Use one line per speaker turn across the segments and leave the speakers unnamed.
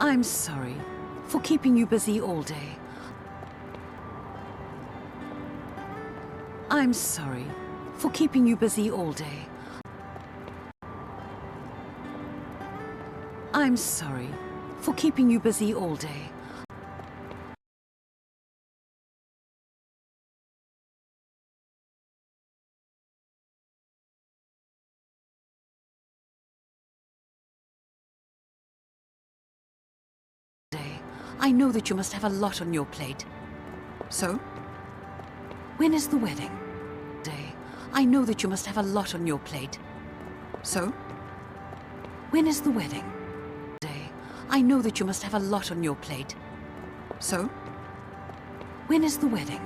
I'm sorry for keeping you busy all day. I'm sorry for keeping you busy all day. I'm sorry for keeping you busy all day. I know that you must have a lot on your plate. So, when is the wedding? I know that you must have a lot on your plate. So, when is the wedding? I know that you must have a lot on your plate. So, when is the wedding?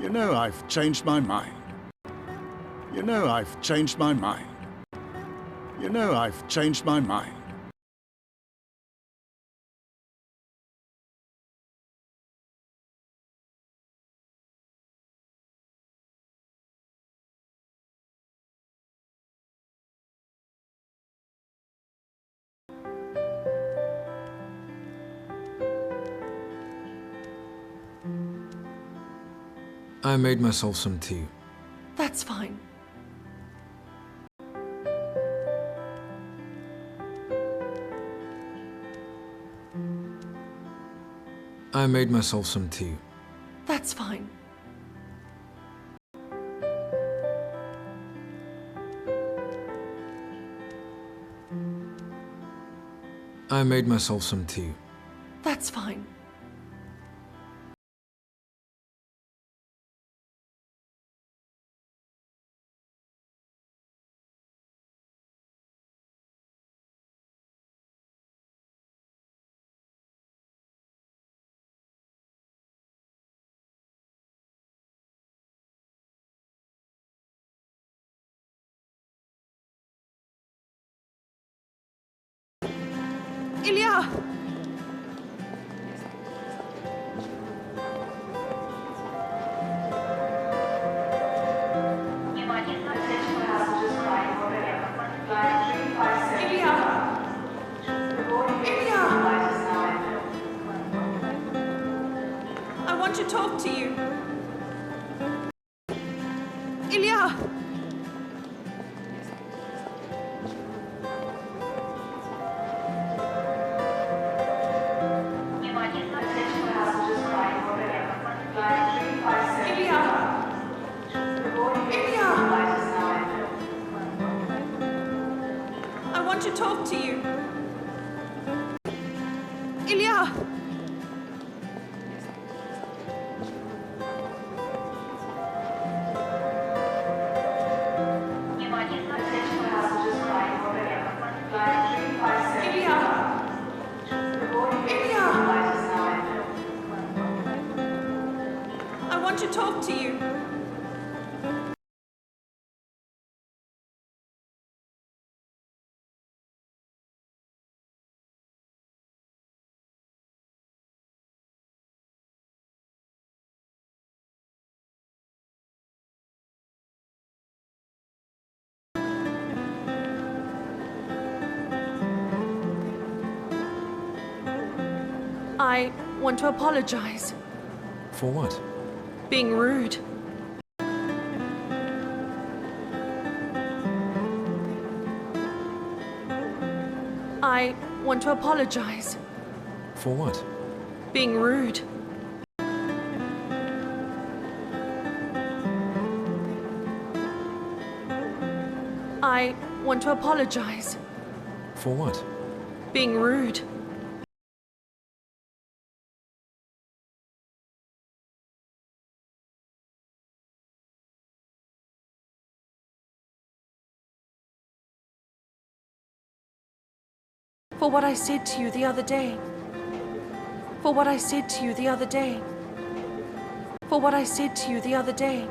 You know, I've changed my mind. You know, I've changed my mind. You know, I've changed my mind.
I made myself some tea.
That's fine.
I made myself some tea.
That's fine.
I made myself some tea.
That's fine. Ilya! I want to talk to you. Ilya! I want to talk to you. Ilya! I want to talk to you. I want to apologize.
For what?
Being rude. I want to apologize.
For what?
Being rude. I want to apologize.
For what?
Being rude. For what I said to you the other day. For what I said to you the other day. For what I said to you the other day.